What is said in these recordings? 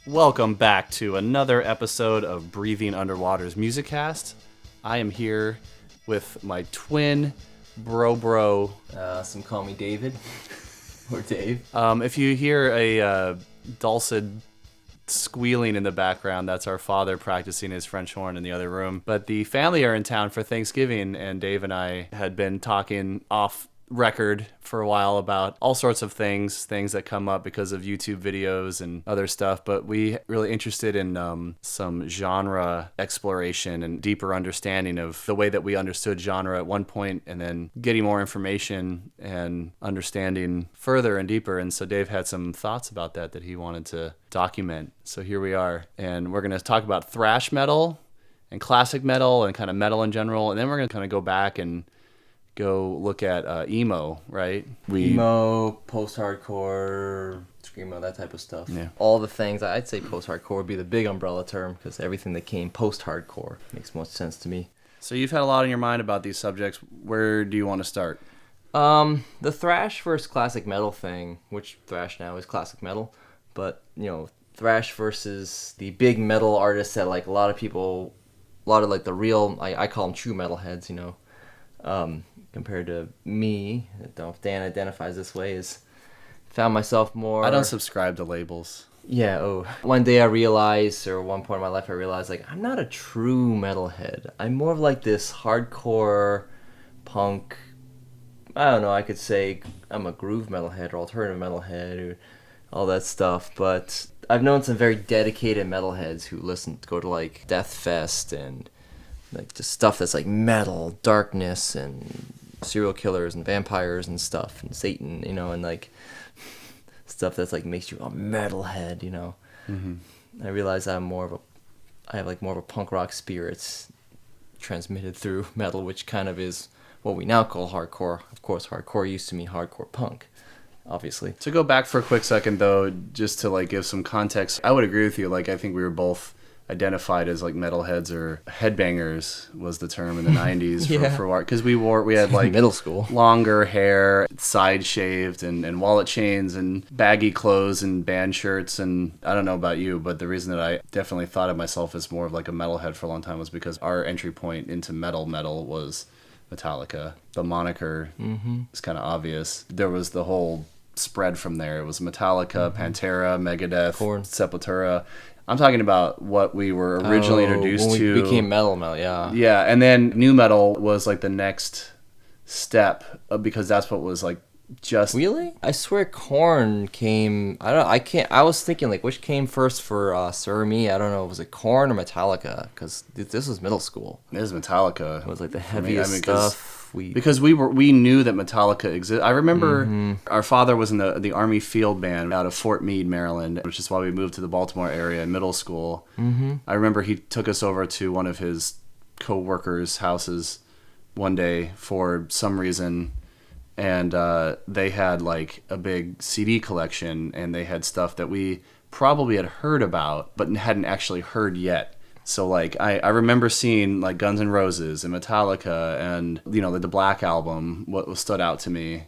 Welcome back to another episode of Breathing Underwater's Musicast. I am here with my twin bro. Some call me David or Dave. If you hear a dulcet squealing in the background, that's our father practicing his French horn in the other room. But the family are in town for Thanksgiving, and Dave and I had been talking off record for a while about all sorts of things that come up because of YouTube videos and other stuff, but we really interested in some genre exploration and deeper understanding of the way that we understood genre at one point, and then getting more information and understanding further and deeper. And so Dave had some thoughts about that he wanted to document. So here we are, and we're going to talk about thrash metal and classic metal and kind of metal in general, and then we're going to kind of go back and go look at emo, right? Emo, post-hardcore, screamo, that type of stuff. Yeah. All the things, I'd say post-hardcore would be the big umbrella term, because everything that came post-hardcore makes most sense to me. So you've had a lot in your mind about these subjects. Where do you want to start? The thrash versus classic metal thing, which thrash now is classic metal, but, thrash versus the big metal artists that, like, a lot of the real, I call them true metalheads, compared to me, I don't know if Dan identifies this way, found myself more... I don't subscribe to labels. Yeah, one day I realized, or one point in my life I realized, like, I'm not a true metalhead. I'm more of like this hardcore punk, I don't know, I could say I'm a groove metalhead or alternative metalhead or all that stuff, but I've known some very dedicated metalheads who go to like Death Fest and like just stuff that's like metal, darkness, and serial killers and vampires and stuff, and Satan, and like stuff that's like makes you a metalhead, Mm-hmm. I realize I have more of a punk rock spirits transmitted through metal, which kind of is what we now call hardcore. Of course, hardcore used to mean hardcore punk, obviously. To go back for a quick second, though, just to like give some context, I would agree with you. Like, I think we were both identified as like metalheads, or headbangers was the term in the 90s for because we had like middle school longer hair, side shaved, and wallet chains and baggy clothes and band shirts. And I don't know about you, but the reason that I definitely thought of myself as more of like a metalhead for a long time was because our entry point into metal was Metallica. The moniker is kind of obvious. There was the whole spread from there. It was Metallica, Pantera, Megadeth, Korn. Sepultura. I'm talking about what we were originally introduced when to. We became metal, yeah. Yeah, and then new metal was like the next step, because that's what was like just... Really? I swear Korn came... I was thinking like which came first for Sir or me. I don't know. Was it Korn or Metallica? Because this was middle school. It was Metallica. It was like the heaviest stuff. Because we knew that Metallica existed. I remember our father was in the Army Field Band out of Fort Meade, Maryland, which is why we moved to the Baltimore area in middle school. I remember he took us over to one of his co-workers' houses one day for some reason, and they had like a big CD collection, and they had stuff that we probably had heard about but hadn't actually heard yet. So like I remember seeing like Guns N' Roses and Metallica and the Black Album, what stood out to me,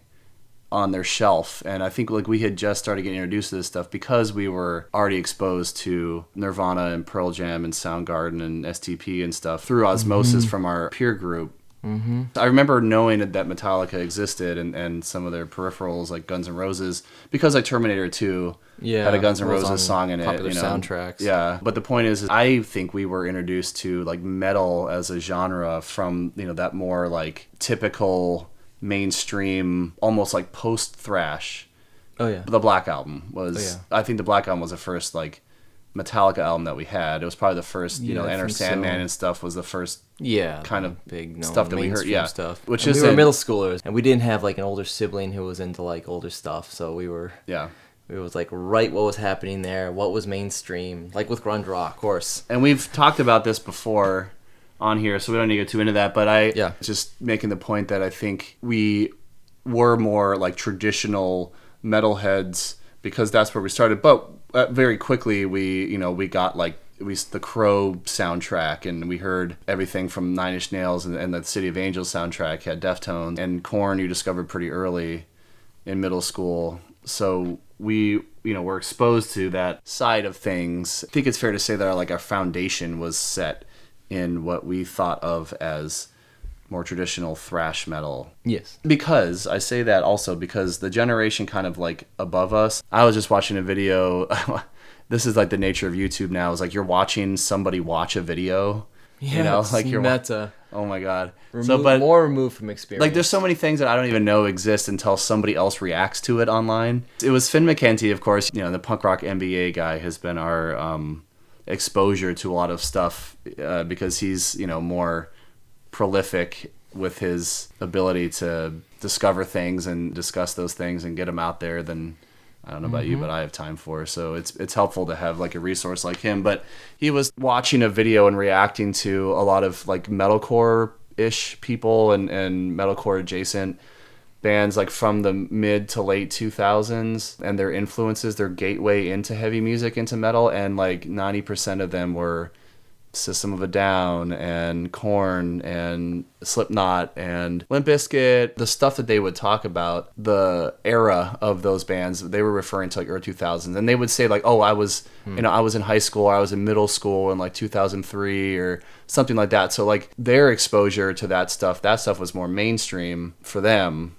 on their shelf. And I think like we had just started getting introduced to this stuff because we were already exposed to Nirvana and Pearl Jam and Soundgarden and STP and stuff through osmosis from our peer group. I remember knowing that Metallica existed and some of their peripherals like Guns N' Roses, because like Terminator 2 had a Guns N' Roses song in it. Popular soundtracks. Yeah, but the point is I think we were introduced to like metal as a genre from that more like typical mainstream, almost like post thrash. Oh yeah. The Black Album was. I think the Black Album was the first like Metallica album that we had. It was probably the first, Enter Sandman and stuff was the first kind of big stuff that we heard. Yeah, stuff. Which and is we were middle schoolers, and we didn't have like an older sibling who was into like older stuff, so we were it was like right what was happening there, what was mainstream, like with grunge rock, of course. And we've talked about this before on here, so we don't need to get too into that. But just making the point that I think we were more like traditional metalheads because that's where we started. But very quickly we got like the Crow soundtrack, and we heard everything from Nine Inch Nails, and the City of Angels soundtrack had Deftones, and Korn you discovered pretty early in middle school. So we were exposed to that side of things. I think it's fair to say that our foundation was set in what we thought of as more traditional thrash metal. Yes. Because I say that also because the generation kind of like above us, I was just watching a video. This is like the nature of YouTube now. Is like you're watching somebody watch a video. Yeah, like you're meta. Oh my god. More removed from experience. Like there's so many things that I don't even know exist until somebody else reacts to it online. It was Finn McKenty, of course. The punk rock MBA guy has been our exposure to a lot of stuff because he's more prolific with his ability to discover things and discuss those things and get them out there than I don't know about you, but I have time for. So it's helpful to have like a resource like him. But he was watching a video and reacting to a lot of like metalcore-ish people and metalcore adjacent bands like from the mid to late 2000s and their influences, their gateway into heavy music, into metal, and like 90% of them were System of a Down and Korn and Slipknot and Limp Bizkit. The stuff that they would talk about, the era of those bands, they were referring to like early 2000s, and they would say like, oh, I was I was in high school, or I was in middle school in like 2003 or something like that. So like their exposure to that stuff was more mainstream for them,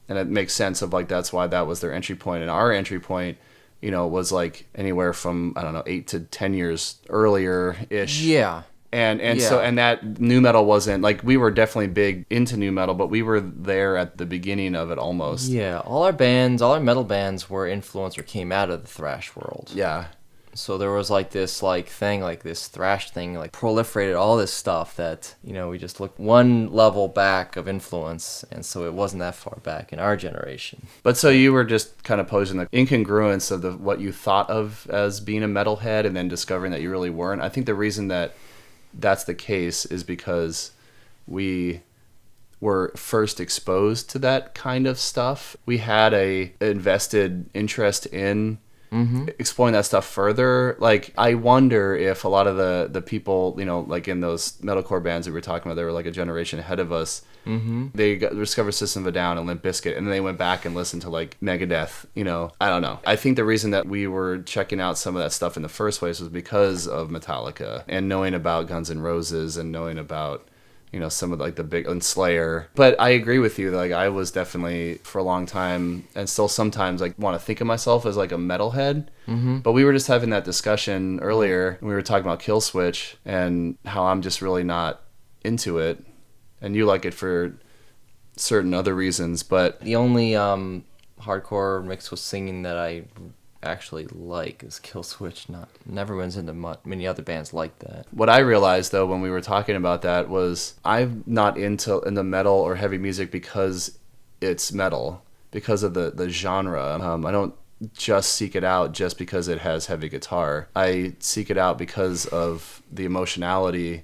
and it makes sense of like that's why that was their entry point. And our entry point was like anywhere from, I don't know, 8 to 10 years earlier-ish. Yeah. And so that new metal wasn't, like, we were definitely big into new metal, but we were there at the beginning of it almost. Yeah, all our metal bands were influenced or came out of the thrash world. Yeah. So there was like this this thrash thing, like proliferated all this stuff that, we just looked one level back of influence, and so it wasn't that far back in our generation. But so you were just kind of posing the incongruence of what you thought of as being a metalhead and then discovering that you really weren't. I think the reason that that's the case is because we were first exposed to that kind of stuff. We had a invested interest in exploring that stuff further. Like, I wonder if a lot of the people, like in those metalcore bands that we were talking about, they were like a generation ahead of us. They discovered System of a Down and Limp Bizkit, and then they went back and listened to like Megadeth. I don't know. I think the reason that we were checking out some of that stuff in the first place was because of Metallica and knowing about Guns N' Roses and knowing about some of like the big, and Slayer. But I agree with you. Like, I was definitely for a long time, and still sometimes, like, want to think of myself as like a metalhead. But we were just having that discussion earlier. We were talking about Killswitch and how I'm just really not into it, and you like it for certain other reasons. But the only hardcore mixed with singing that I actually like is Killswitch. Never went into many other bands like that. What I realized though when we were talking about that was I'm not into metal or heavy music because it's metal, because of the genre. I don't just seek it out just because it has heavy guitar. I seek it out because of the emotionality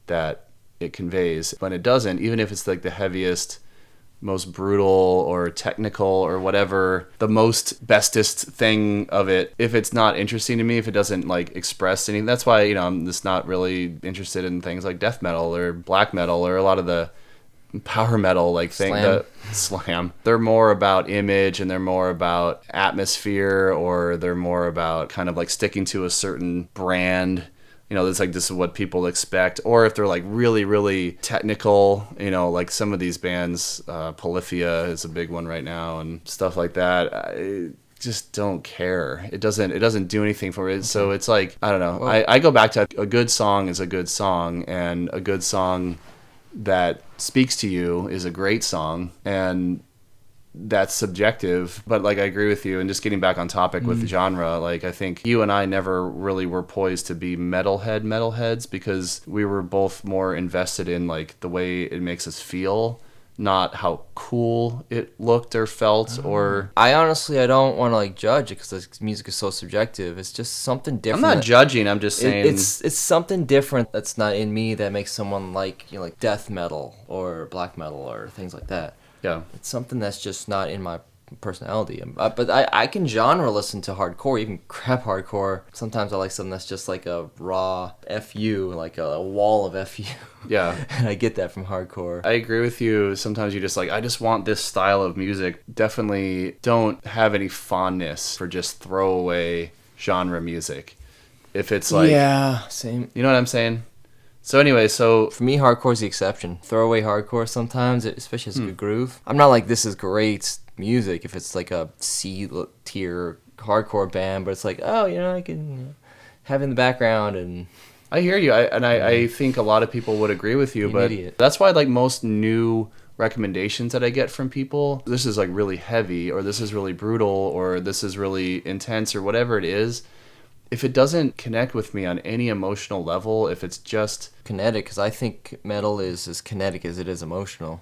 that it conveys. When it doesn't, even if it's like the heaviest, most brutal or technical or whatever, the most bestest thing of it, if it's not interesting to me, if it doesn't like express anything, that's why I'm just not really interested in things like death metal or black metal or a lot of the power metal like thing. Slam. They're more about image, and they're more about atmosphere, or they're more about kind of like sticking to a certain brand. It's like, this is what people expect. Or if they're like really, really technical, like some of these bands, Polyphia is a big one right now and stuff like that. I just don't care. It doesn't do anything for it. So it's like, I don't know. Well, I go back to a good song is a good song, and a good song that speaks to you is a great song. And that's subjective, but like I agree with you. And just getting back on topic with genre, like I think you and I never really were poised to be metalheads because we were both more invested in like the way it makes us feel, not how cool it looked or felt. Or I don't want to like judge it because the music is so subjective. It's just something different. I'm not judging. I'm just saying it's something different that's not in me that makes someone like like death metal or black metal or things like that. Yeah. It's something that's just not in my personality. But I can genre listen to hardcore, even crap hardcore. Sometimes I like something that's just like a raw FU, like a wall of FU. Yeah. And I get that from hardcore. I agree with you. Sometimes you just like, I just want this style of music. Definitely don't have any fondness for just throwaway genre music. If it's like... Yeah, same. You know what I'm saying? So anyway, so... For me, hardcore's the exception. Throwaway hardcore sometimes, especially if it's a good groove. I'm not like, this is great music if it's like a C-tier hardcore band, but it's like, oh, I can have it in the background and... I hear you, I think a lot of people would agree with you, but idiot. That's why like most new recommendations that I get from people, this is like really heavy, or this is really brutal, or this is really intense, or whatever it is. If it doesn't connect with me on any emotional level, if it's just... Kinetic, because I think metal is as kinetic as it is emotional.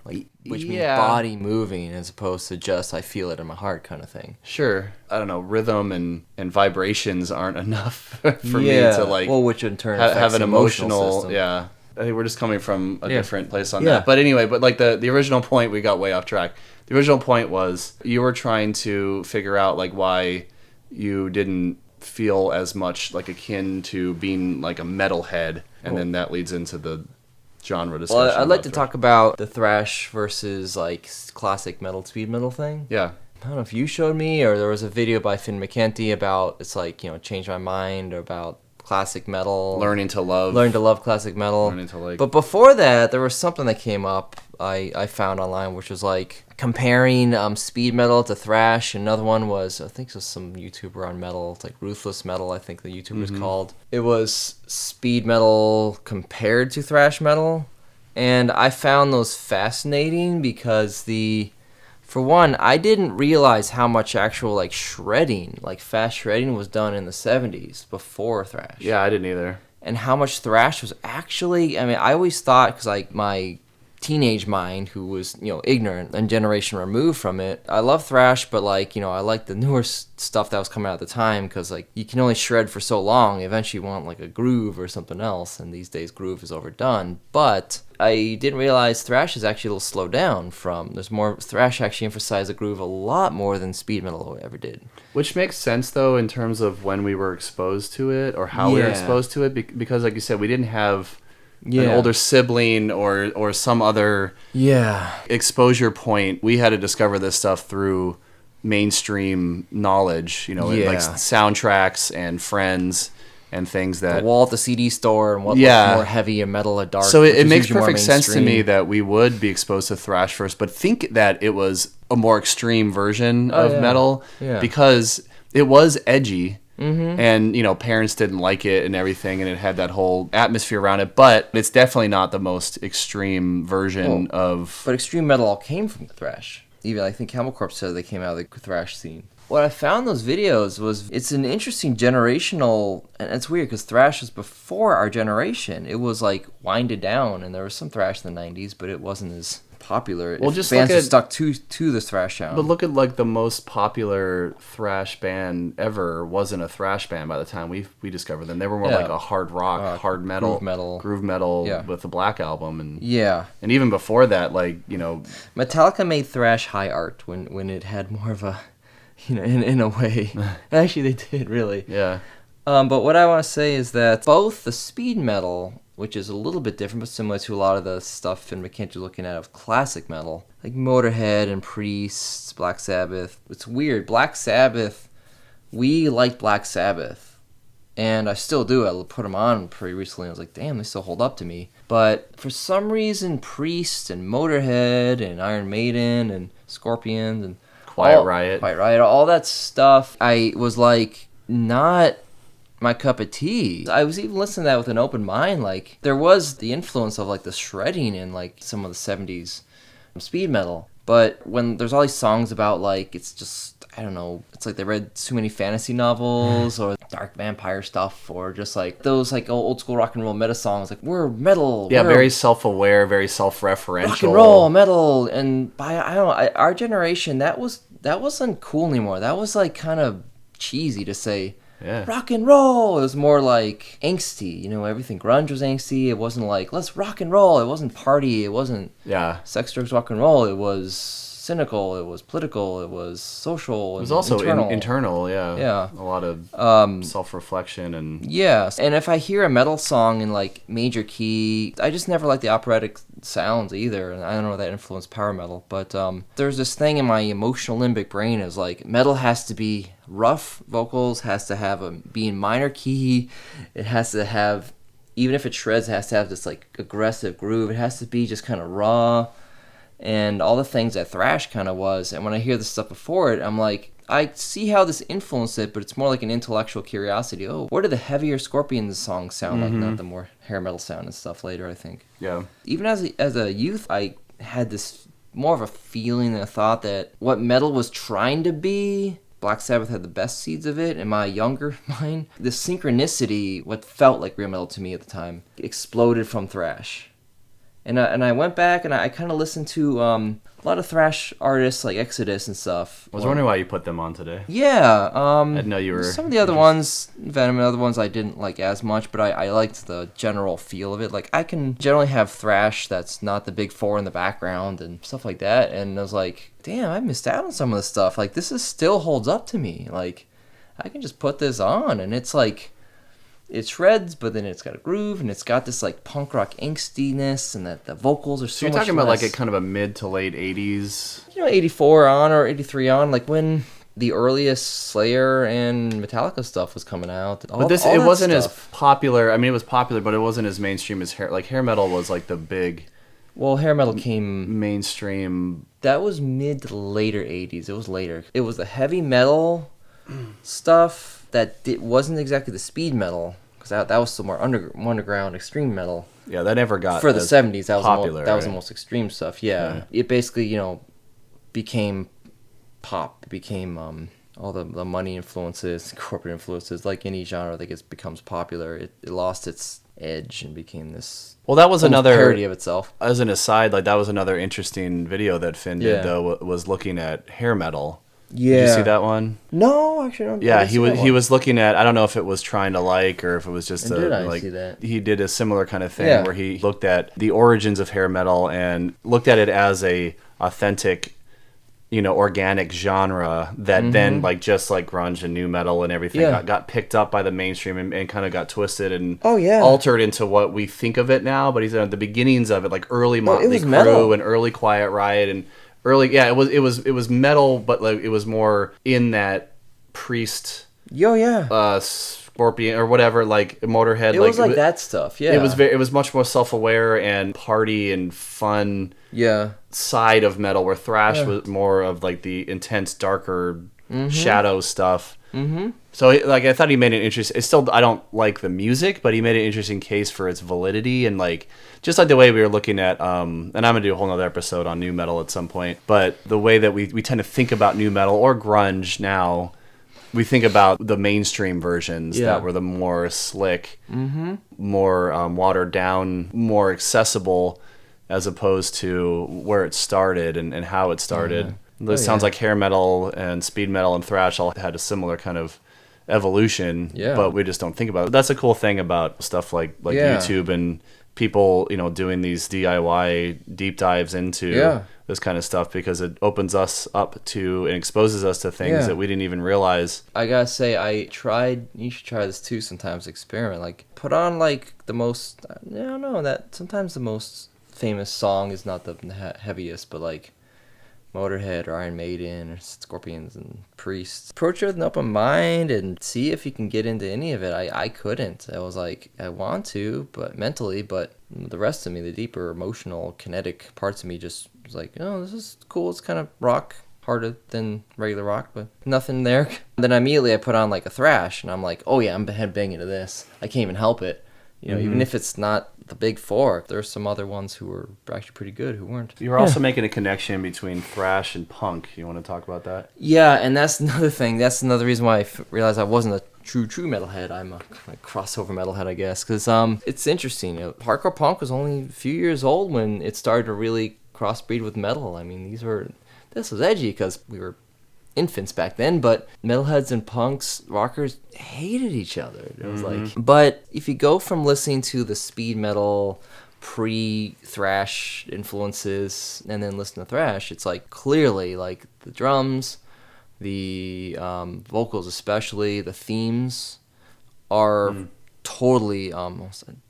Like, which means Yeah. body moving as opposed to just I feel it in my heart kind of thing. Sure. I don't know, rhythm and vibrations aren't enough for me to like... Well, which in turn have affects an the emotional system. Yeah. I think we're just coming from a different place on Yeah. that. But anyway, like the original point, we got way off track. The original point was you were trying to figure out like why you didn't feel as much like akin to being like a metalhead, and then that leads into the genre discussion. Well, I'd like to thrash. talk about the thrash versus like classic metal, speed metal thing. Yeah. I don't know if you showed me, or there was a video by Finn McKenty about, it's like, change my mind, or about classic metal. Learning to love classic metal. Learning to like... But before that, there was something that came up I found online, which was like comparing speed metal to thrash. Another one was, I think it was some YouTuber on metal. It's like Ruthless Metal, I think the YouTuber was called. It was speed metal compared to thrash metal. And I found those fascinating because for one, I didn't realize how much actual like shredding, like fast shredding was done in the 70s before thrash. Yeah, I didn't either. And how much thrash was actually, I mean, I always thought, because like my teenage mind, who was, ignorant and generation removed from it, I love thrash, but like, I like the newer stuff that was coming out at the time, because like you can only shred for so long. Eventually you want like a groove or something else, and these days groove is overdone. But I didn't realize thrash is actually a little slowed down from, there's more, thrash actually emphasized the groove a lot more than speed metal ever did. Which makes sense, though, in terms of when we were exposed to it, or how we were exposed to it, because, like you said, we didn't have an older sibling or some other exposure point. We had to discover this stuff through mainstream knowledge, like soundtracks and friends and things that... The wall at the CD store, and what looked more heavy and metal or dark. So it makes perfect sense to me that we would be exposed to thrash first, but think that it was a more extreme version of metal because it was edgy. And, parents didn't like it and everything, and it had that whole atmosphere around it, but it's definitely not the most extreme version of... But extreme metal all came from thrash. Even, I think Camel Corpse said they came out of the thrash scene. What I found in those videos was, it's an interesting generational, and it's weird, because thrash was before our generation. It was, like, winded down, and there was some thrash in the 90s, but it wasn't as popular. Well, just bands look are stuck to the thrash sound. But look at like the most popular thrash band ever wasn't a thrash band by the time we discovered them. They were more like a hard rock, hard metal, groove metal with the Black Album, and and even before that, like Metallica made thrash high art when it had more of a, in a way. Actually, they did really. Yeah. But what I want to say is that both the speed metal, which is a little bit different but similar to a lot of the stuff Finn McKenty looking at of classic metal, like Motorhead and Priest, Black Sabbath. It's weird. Black Sabbath, we liked Black Sabbath, and I still do. I put them on pretty recently. I was like, damn, they still hold up to me. But for some reason, Priest and Motorhead and Iron Maiden and Scorpions and Quiet Riot, all that stuff, I was like, not my cup of tea. I was even listening to that with an open mind. Like, there was the influence of like the shredding in like some of the 70s speed metal, but when there's all these songs about like, it's just, I don't know, it's like they read too many fantasy novels or dark vampire stuff, or just like those like old school rock and roll meta songs, like we're metal, very self-aware, very self-referential, rock and roll metal. And by our generation, that wasn't cool anymore. That was like kind of cheesy to say, Yeah. rock and roll. It was more like angsty. You know, everything grunge was angsty. It wasn't like, let's rock and roll. It wasn't party. It wasn't sex, drugs, rock and roll. It was cynical. It was political. It was social. It was also internal. Yeah. A lot of self-reflection and... Yeah. And if I hear a metal song in like major key, I just never liked the operatic sounds either. And I don't know if that influenced power metal. But there's this thing in my emotional limbic brain is like, metal has to be rough vocals, has to have be in minor key. It has to have, even if it shreds, it has to have this like aggressive groove. It has to be just kind of raw. And all the things that thrash kind of was. And when I hear the stuff before it, I'm like, I see how this influenced it, but it's more like an intellectual curiosity. Oh, what do the heavier Scorpions songs sound like? Not the more hair metal sound and stuff later, I think. Yeah. Even as a youth, I had this more of a feeling and a thought that what metal was trying to be, Black Sabbath had the best seeds of it. In my younger mind, the synchronicity, what felt like real metal to me at the time, exploded from thrash. And I went back and I kind of listened to a lot of thrash artists like Exodus and stuff. I was wondering why you put them on today. Yeah. I didn't know you were... Some of the other ones, Venom and other ones, I didn't like as much, but I liked the general feel of it. Like, I can generally have thrash that's not the big four in the background and stuff like that. And I was like, damn, I missed out on some of this stuff. Like, this still holds up to me. Like, I can just put this on and it's like... It shreds, but then it's got a groove, and it's got this like punk rock angstiness, and that the vocals are so much you're talking about less. like a kind of a mid to late 80s? 84 on or 83 on, like when the earliest Slayer and Metallica stuff was coming out. But it wasn't as popular. I mean, it was popular, but it wasn't as mainstream as hair metal was like the big... Well, hair metal came... mainstream... That was mid to later 80s. It was later. It was the heavy metal stuff that wasn't exactly the speed metal, because that was still more underground extreme metal. Yeah, that never got for the 70s. That was popular, that was the most extreme stuff. Yeah, it basically became pop. It became all the money influences, corporate influences. Like any genre that becomes popular, it lost its edge and became this. Well, that was another parody of itself. As an aside, like that was another interesting video that Finn did. Though was looking at hair metal. Yeah. Did you see that one? No, actually, I don't. Yeah, he was looking at. I don't know if it was trying to like or if it was just see that? He did a similar kind of thing where he looked at the origins of hair metal and looked at it as a authentic, organic genre that then like just like grunge and new metal and everything got picked up by the mainstream and kind of got twisted and altered into what we think of it now. But he said at the beginnings of it, like early Motley Crue and early Quiet Riot and early, it was metal, but like it was more in that Priest, Scorpion or whatever, like Motorhead. It was like that stuff. Yeah, it was much more self-aware and party and fun. Side of metal, where thrash was more of like the intense, darker shadow stuff. So like I thought he made an interesting. I don't like the music, but he made an interesting case for its validity and like. Just like the way we were looking at, and I'm going to do a whole nother episode on new metal at some point, but the way that we tend to think about new metal or grunge now, we think about the mainstream versions that were the more slick, more watered down, more accessible, as opposed to where it started and how it started. It sounds like hair metal and speed metal and thrash all had a similar kind of evolution, but we just don't think about it. That's a cool thing about stuff like YouTube and people, doing these DIY deep dives into this kind of stuff, because it opens us up to and exposes us to things that we didn't even realize. I gotta say, you should try this too sometimes, experiment. Like, put on like the most, I don't know, that sometimes the most famous song is not the heaviest, but like Motorhead or Iron Maiden or Scorpions and Priest. Approach it with an open mind and see if you can get into any of it. I couldn't. I was like, I want to, but mentally, but the rest of me, the deeper emotional, kinetic parts of me just was like, oh, this is cool. It's kind of rock, harder than regular rock, but nothing there. Then immediately I put on like a thrash and I'm like, oh yeah, I'm headbanging to this. I can't even help it. Even if it's not the big four, there's some other ones who were actually pretty good who weren't. You were also making a connection between thrash and punk. You want to talk about that? Yeah, and that's another thing. That's another reason why I realized I wasn't a true metalhead. I'm a crossover metalhead, I guess, because it's interesting. Hardcore punk was only a few years old when it started to really crossbreed with metal. I mean, this was edgy because we were infants back then, but metalheads and punks, rockers hated each other. It was like, but if you go from listening to the speed metal pre-thrash influences and then listen to thrash, it's like clearly like the drums, the vocals especially, the themes are totally I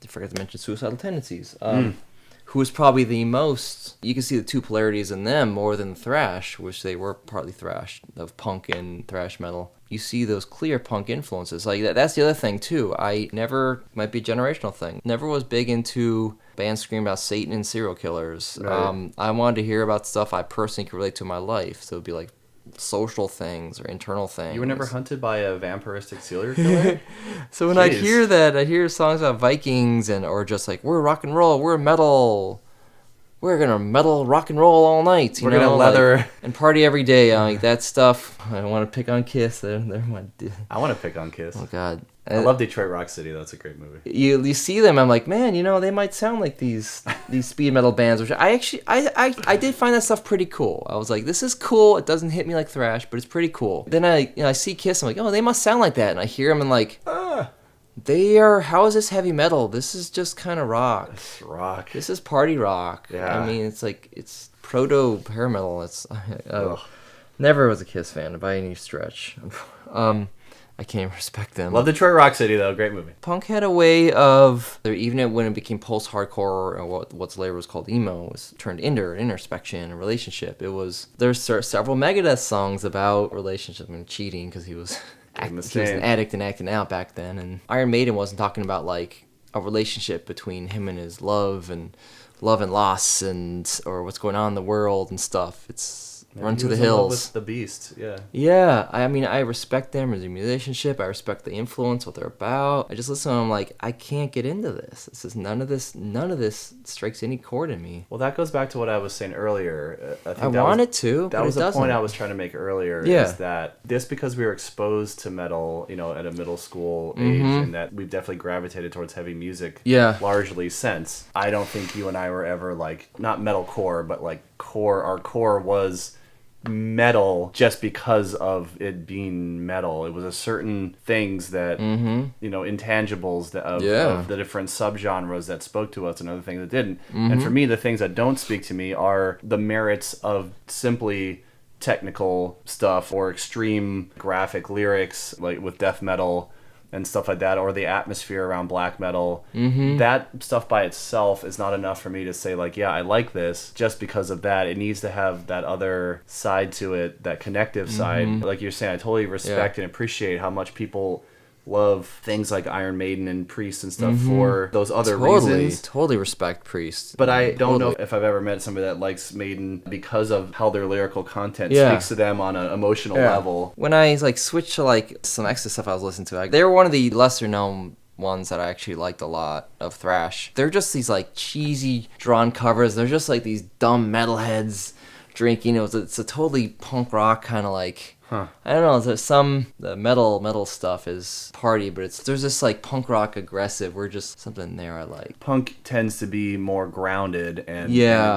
forgot to mention Suicidal Tendencies, who was probably the most, you can see the two polarities in them more than thrash, which they were partly thrash, of punk and thrash metal. You see those clear punk influences. Like that's the other thing too. I never, might be a generational thing, never was big into bands screaming about Satan and serial killers. Right. I wanted to hear about stuff I personally could relate to in my life. So it'd be like social things or internal things. You were never hunted by a vampiristic serial killer? So when I hear that, I hear songs about Vikings or just like, we're rock and roll, we're metal, we're gonna metal rock and roll all night. We're gonna leather like, and party every day. Like that stuff. I don't want to pick on Kiss. They're my. I want to pick on Kiss. Oh God. I love Detroit Rock City. That's a great movie. You see them, I'm like, man, they might sound like these speed metal bands, which I actually I did find that stuff pretty cool. I was like, this is cool. It doesn't hit me like thrash, but it's pretty cool. Then I see Kiss, I'm like, oh, they must sound like that, and I hear them and like, they are. How is this heavy metal? This is just kind of rock. It's rock. This is party rock. Yeah. I mean, it's like it's proto hair metal. It's never was a Kiss fan by any stretch. I can't even respect them. Love Detroit Rock City, though. Great movie. Punk had a way of, even when it became post-hardcore, or what's later was called emo, was turned introspection, and relationship. There's several Megadeth songs about relationship and cheating, because he was an addict and acting out back then. And Iron Maiden wasn't talking about like a relationship between him and his love and loss or what's going on in the world and stuff. It's Run to the Hills. With the Beast, yeah. Yeah, I mean, I respect them as a musicianship. I respect the influence, what they're about. I just listen to them, I'm like, I can't get into this. None of this strikes any chord in me. Well, that goes back to what I was saying earlier. I wanted to, that but was it doesn't. The point I was trying to make earlier. Yeah. Is that just because we were exposed to metal, at a middle school age, and that we've definitely gravitated towards heavy music, largely since. I don't think you and I were ever like not metalcore, but like core. Our core was metal just because of it being metal. It was a certain things that intangibles of the different subgenres that spoke to us and other things that didn't. And for me, the things that don't speak to me are the merits of simply technical stuff or extreme graphic lyrics, like with death metal and stuff like that, or the atmosphere around black metal. That stuff by itself is not enough for me to say, like, yeah, I like this just because of that. It needs to have that other side to it, that connective side. Like you're saying, I totally respect and appreciate how much people love things like Iron Maiden and Priest and stuff for those other reasons. Totally respect Priest. But I don't know if I've ever met somebody that likes Maiden because of how their lyrical content speaks to them on an emotional level. When I switched to some extra stuff I was listening to, they were one of the lesser known ones that I actually liked a lot of thrash. They're just these cheesy drawn covers. They're just these dumb metalheads drinking. It's a totally punk rock kind of I don't know. There's the metal stuff is party, but there's this punk rock aggressive. We're just something there I like. Punk tends to be more grounded and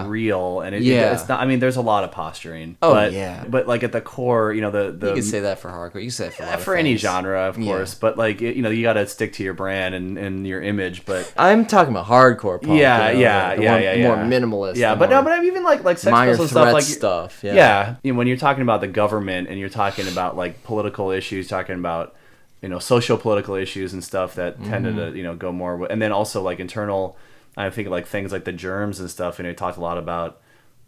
real, and it's not. I mean, there's a lot of posturing. But at the core, the you could say that for hardcore. You say that for any genre, of course. But you got to stick to your brand and your image. But I'm talking about hardcore punk. More minimalist. Yeah, but even like Sex Pistols and stuff. When you're talking about the government and you're talking about political issues, talking about socio-political issues and stuff that tended to go more, and then also internal. I think things like the Germs and stuff. He talked a lot about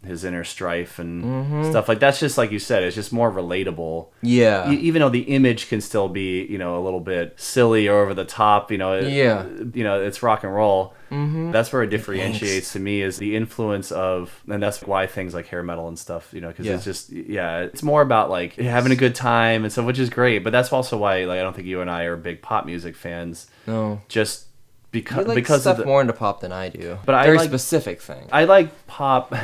his inner strife and stuff that's just like you said. It's just more relatable. Yeah. Even though the image can still be a little bit silly or over the top. It's rock and roll. That's where it differentiates to me is the influence of, and that's why things like hair metal and stuff, because it's just, it's more about having a good time and stuff, which is great. But that's also why I don't think you and I are big pop music fans. No. Just because stuff more into pop than I do. But very specific thing. I like pop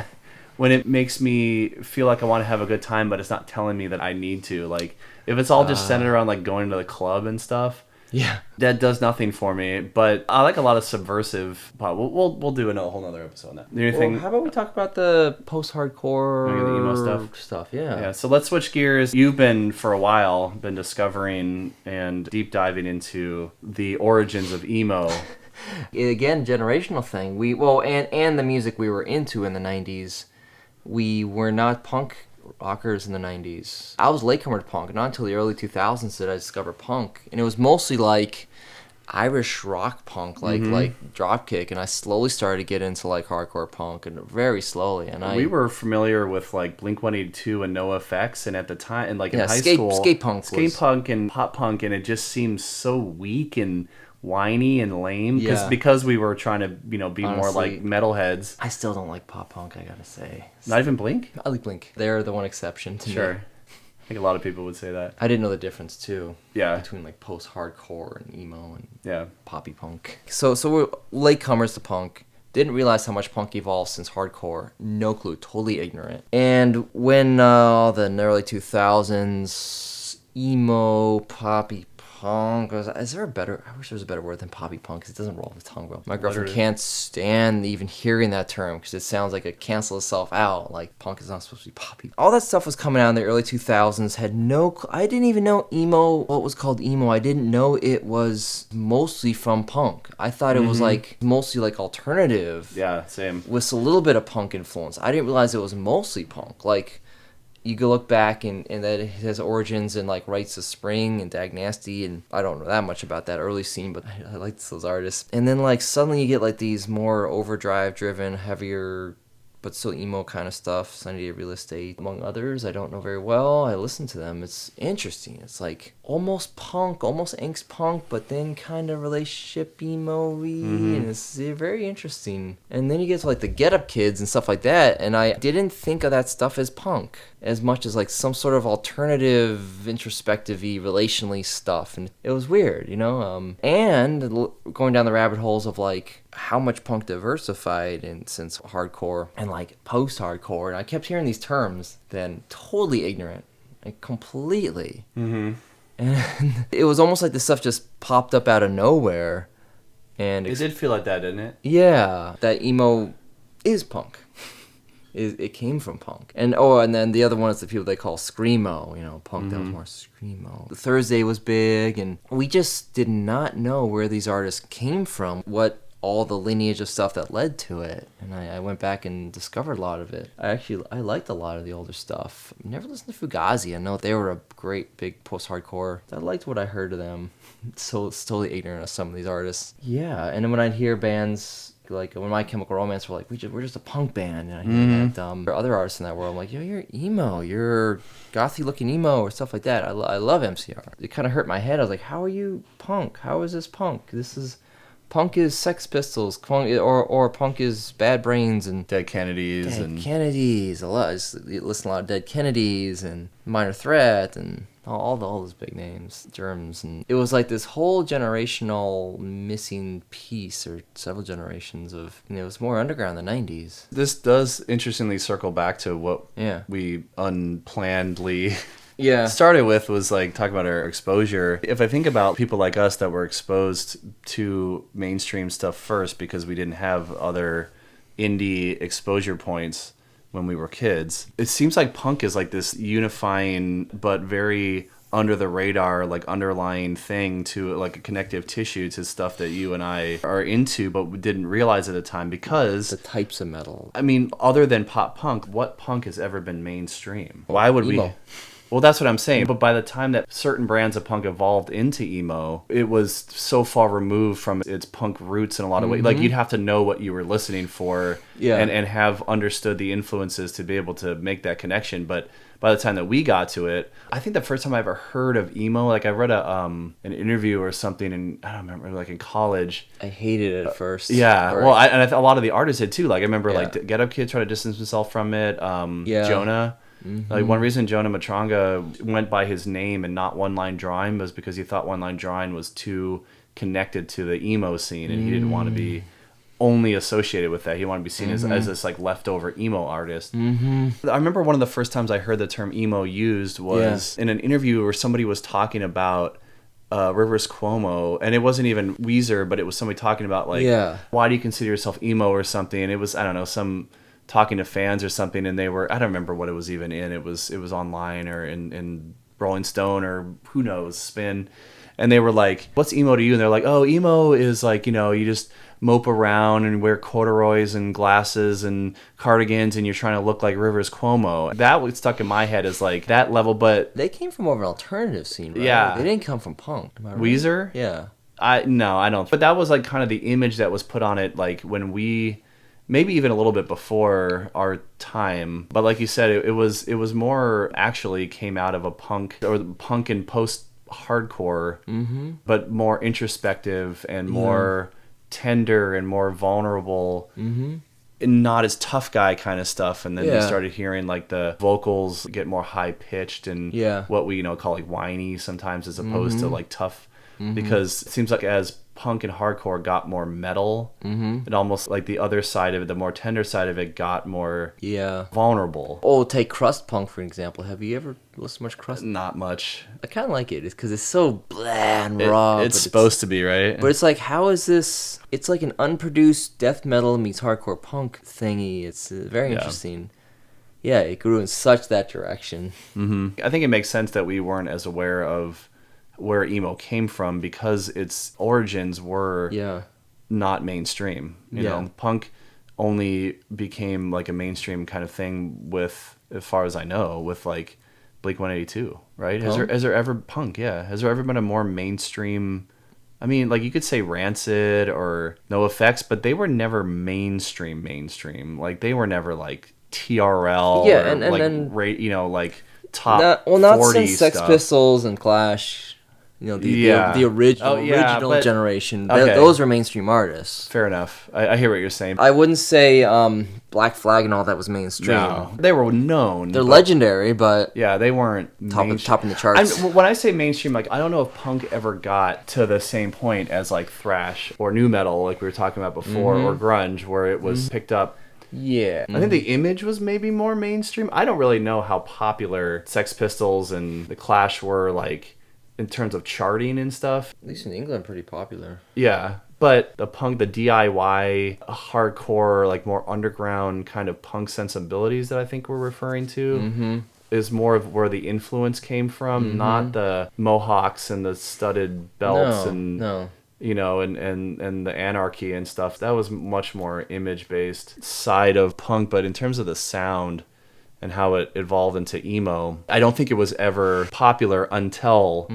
when it makes me feel like I want to have a good time, but it's not telling me that I need to. If it's all just centered around going to the club and stuff. Yeah. That does nothing for me, but I like a lot of subversive pop. We'll do a whole nother episode on that. Anything? Well, how about we talk about the post-hardcore The emo stuff? Yeah. Yeah, so let's switch gears. You've been, for a while, been discovering and deep diving into the origins of emo. Again, generational thing. And the music we were into in the 90s. We were not punk rockers in the 90s. I was latecomer to punk, not until the early 2000s did I discover punk. And it was mostly like Irish rock punk, like Dropkick, and I slowly started to get into like hardcore punk, and very slowly. And we were familiar with like Blink-182 and NoFX, and at the time, and like in high school, skate punk and pop punk, and it just seemed so weak and whiny and lame Yeah. because we were trying to be Honestly, more like metalheads. I still don't like pop punk, I gotta say. Not even Blink? I like Blink. They're the one exception to me. Sure. I think a lot of people would say that. I didn't know the difference too. Yeah. Between like post-hardcore and emo and Yeah. poppy punk. So we're latecomers to punk. Didn't realize how much punk evolved since hardcore. No clue. Totally ignorant. And when the early 2000s, emo, poppy punk. Is there a better? I wish there was a better word than poppy punk because it doesn't roll off the tongue well. My girlfriend can't stand even hearing that term because it sounds like it cancels itself out. Like punk is not supposed to be poppy. All that stuff was coming out in the early 2000s. I didn't even know emo. What was called emo? I didn't know it was mostly from punk. I thought it was like mostly like alternative. Yeah, same. With a little bit of punk influence. I didn't realize it was mostly punk. Like, you go look back and that it has origins in like Rites of Spring and Dag Nasty, and I don't know that much about that early scene, but I liked those artists. And then like suddenly you get like these more overdrive driven, heavier but still emo kind of stuff. Sunny Day Real Estate, among others. I don't know very well. I listen to them. It's interesting. It's like almost punk, almost angst punk, but then kind of relationship emo-y. And it's very interesting. And then you get to like the Get Up Kids and stuff like that, and I didn't think of that stuff as punk as much as like some sort of alternative, introspective-y, relationally stuff. And it was weird, you know? And going down the rabbit holes of like how much punk diversified and since hardcore and like post-hardcore, and I kept hearing these terms, then totally ignorant, like completely. And it was almost like this stuff just popped up out of nowhere. And it did feel like that, didn't it? Yeah, that emo is punk. It came from punk. And then the other one is the people they call screamo, you know, punk that was more screamo. The Thursday was big, and we just did not know where these artists came from, what all the lineage of stuff that led to it. And I went back and discovered a lot of it. I liked a lot of the older stuff. Never listened to Fugazi. I know they were a great big post-hardcore. I liked what I heard of them. So it's totally ignorant of some of these artists. Yeah, and then when I'd hear bands like when My Chemical Romance were like, we're just a punk band, and I hear that other artists in that world, I'm like, yo, you're emo, you're gothy looking emo or stuff like that. I love MCR. It kind of hurt my head. I was like, how are you punk? How is this punk? Punk is Sex Pistols, or punk is Bad Brains and Dead Kennedys. A lot. I listen to a lot of Dead Kennedys and Minor Threat and all those big names, Germs, and it was like this whole generational missing piece, or several generations of. It was more underground in the 90s. This does interestingly circle back to what we unplannedly started with, was like talking about our exposure. If I think about people like us that were exposed to mainstream stuff first because we didn't have other indie exposure points when we were kids, it seems like punk is like this unifying but very under the radar, like underlying thing to like a connective tissue to stuff that you and I are into, but we didn't realize at the time because the types of metal. I mean, other than pop punk, what punk has ever been mainstream? Why would emo. we? Well, that's what I'm saying. But by the time that certain brands of punk evolved into emo, it was so far removed from its punk roots in a lot of ways. Like, you'd have to know what you were listening for and have understood the influences to be able to make that connection. But by the time that we got to it, I think the first time I ever heard of emo, like I read an interview or something, and I don't remember, like in college. I hated it at first. Yeah, well, a lot of the artists did too. Like I remember, like Get Up Kid tried to distance himself from it. Jonah. Like one reason Jonah Matranga went by his name and not One Line Drawing was because he thought One Line Drawing was too connected to the emo scene, and he didn't want to be only associated with that. He wanted to be seen as this like leftover emo artist. I remember one of the first times I heard the term emo used was in an interview where somebody was talking about Rivers Cuomo, and it wasn't even Weezer, but it was somebody talking about like, why do you consider yourself emo or something? And it was, I don't know, some talking to fans or something, and they were, I don't remember what it was even in. It was online or in Rolling Stone or who knows, Spin. And they were like, what's emo to you? And they're like, oh, emo is like, you know, you just mope around and wear corduroys and glasses and cardigans and you're trying to look like Rivers Cuomo. That was stuck in my head as like that level, but... They came from more of an alternative scene, right? Yeah. They didn't come from punk. Am I right? Weezer? Yeah. No, I don't. But that was like kind of the image that was put on it, like when we... Maybe even a little bit before our time. But like you said, it was more actually came out of a punk or punk and post-hardcore, but more introspective and more tender and more vulnerable and not as tough guy kind of stuff. And then we started hearing like the vocals get more high-pitched and what we call like whiny sometimes as opposed to like tough. Because it seems like as punk and hardcore got more metal, and almost like the other side of it, the more tender side of it, got more vulnerable. Oh, take crust punk for example. Have you ever listened to much crust? Not much. I kind of like it. It's because it's so bland, raw. It's supposed to be, right? But it's like, how is this? It's like an unproduced death metal meets hardcore punk thingy. It's very interesting. Yeah, it grew in such that direction. I think it makes sense that we weren't as aware of where emo came from because its origins were not mainstream. You know, punk only became like a mainstream kind of thing with, as far as I know, with like Blink-182, right? Has there ever punk? Yeah. Has there ever been a more mainstream? I mean, like you could say Rancid or No Effects, but they were never mainstream. Like they were never like TRL or like like top 40 not since stuff. Sex Pistols and Clash. You know, the original generation. Those are mainstream artists. Fair enough. I hear what you're saying. I wouldn't say Black Flag and all that was mainstream. No, they were known. They're legendary, but yeah, they weren't top in the charts. When I say mainstream, like I don't know if punk ever got to the same point as like thrash or nu metal, like we were talking about before, or grunge, where it was picked up. Yeah. I think the image was maybe more mainstream. I don't really know how popular Sex Pistols and the Clash were, like, in terms of charting and stuff. At least in England, pretty popular. Yeah. But the punk, the DIY, hardcore, like more underground kind of punk sensibilities that I think we're referring to is more of where the influence came from, not the mohawks and the studded belts you know, and the anarchy and stuff. That was much more image-based side of punk. But in terms of the sound and how it evolved into emo, I don't think it was ever popular until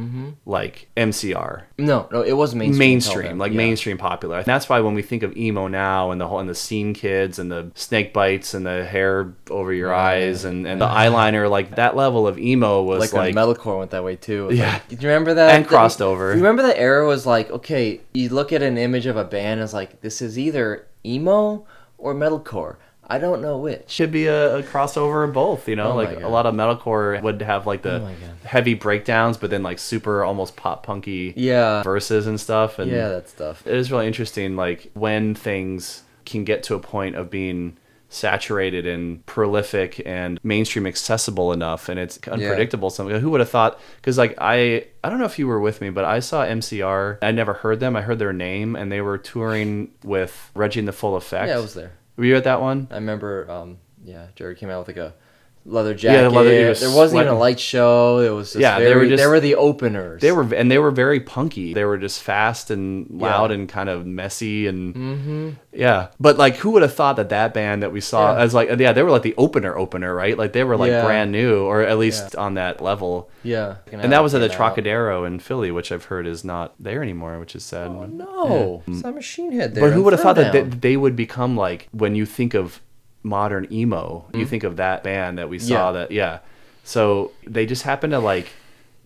like MCR. No, it wasn't mainstream. Mainstream popular. And that's why when we think of emo now and the scene kids and the snake bites and the hair over your eyes and the eyeliner, like that level of emo was like metalcore went that way too. Yeah. Do you remember that? And crossed over. You remember that era was like, okay, you look at an image of a band as like, this is either emo or metalcore. I don't know which. Should be a crossover of both, you know? A lot of metalcore would have like the heavy breakdowns, but then like super almost pop punky verses and stuff. And that stuff. It is really interesting, like when things can get to a point of being saturated and prolific and mainstream accessible enough, and it's unpredictable. Something who would have thought? Because like I don't know if you were with me, but I saw MCR. I never heard them. I heard their name, and they were touring with Reggie and the Full Effect. Yeah, I was there. Were you at that one? I remember, Jerry came out with like a leather jacket. There wasn't even a light show. It was just they were the openers. They were very punky. They were just fast and loud and kind of messy and But like, who would have thought that band that we saw as like they were like the opener, right? Like they were like brand new, or at least on that level. Yeah. And that was at the Trocadero in Philly, which I've heard is not there anymore, which is sad. Oh no, it's not Machine Head there. But who would have thought that they would become like, when you think of modern emo, you think of that band that we saw so they just happened to like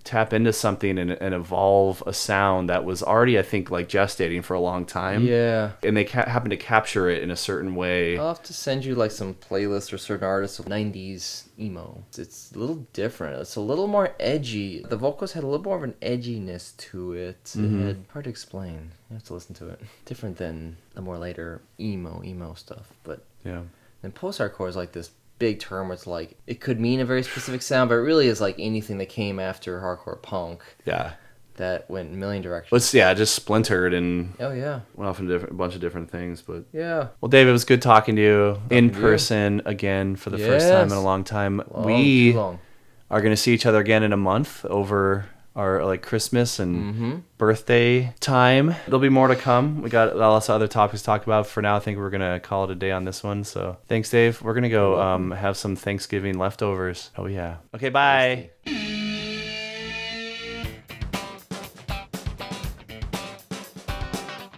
tap into something and evolve a sound that was already, I think, like gestating for a long time, and they happened to capture it in a certain way. I'll have to send you like some playlists or certain artists of 90s emo. It's a little different. It's a little more edgy. The vocals had a little more of an edginess to it. It had, hard to explain, you have to listen to it. Different than the more later emo stuff, but and post-hardcore is like this big term where it's like, it could mean a very specific sound, but it really is like anything that came after hardcore punk. Yeah. that went in a million directions. Just splintered and Oh, yeah. went off in a bunch of different things. But Yeah. well, Dave, it was good talking to you in person again for the first time in a long time. We are going to see each other again in a month over our like Christmas and birthday time. There'll be more to come. We got lots of other topics to talk about. For now, I think we're going to call it a day on this one. So thanks, Dave. We're going to go have some Thanksgiving leftovers. Oh, yeah. Okay, bye.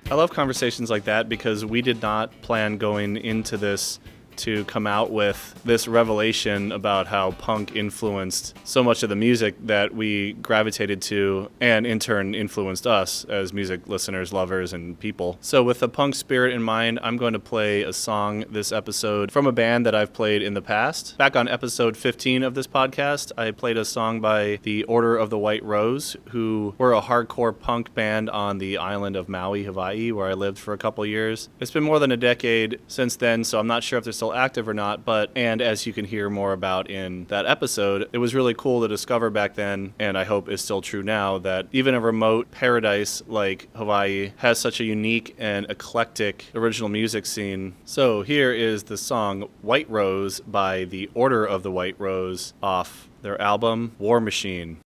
I love conversations like that because we did not plan going into this to come out with this revelation about how punk influenced so much of the music that we gravitated to and in turn influenced us as music listeners, lovers, and people. So with the punk spirit in mind, I'm going to play a song this episode from a band that I've played in the past. Back on episode 15 of this podcast, I played a song by the Order of the White Rose, who were a hardcore punk band on the island of Maui, Hawaii, where I lived for a couple years. It's been more than a decade since then, so I'm not sure if they're still active or not, and as you can hear more about in that episode, it was really cool to discover back then, and I hope is still true now, that even a remote paradise like Hawaii has such a unique and eclectic original music scene. So here is the song White Rose by the Order of the White Rose off their album War Machine.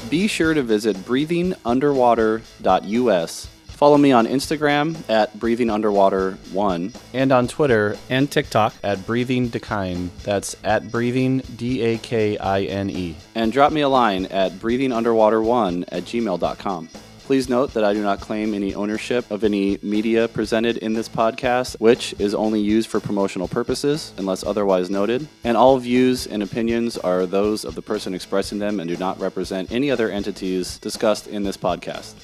Be sure to visit breathingunderwater.us. Follow me on Instagram at breathingunderwater1 and on Twitter and TikTok at breathingdakine. That's at breathingdakine. And drop me a line at breathingunderwater1@gmail.com. Please note that I do not claim any ownership of any media presented in this podcast, which is only used for promotional purposes unless otherwise noted. And all views and opinions are those of the person expressing them and do not represent any other entities discussed in this podcast.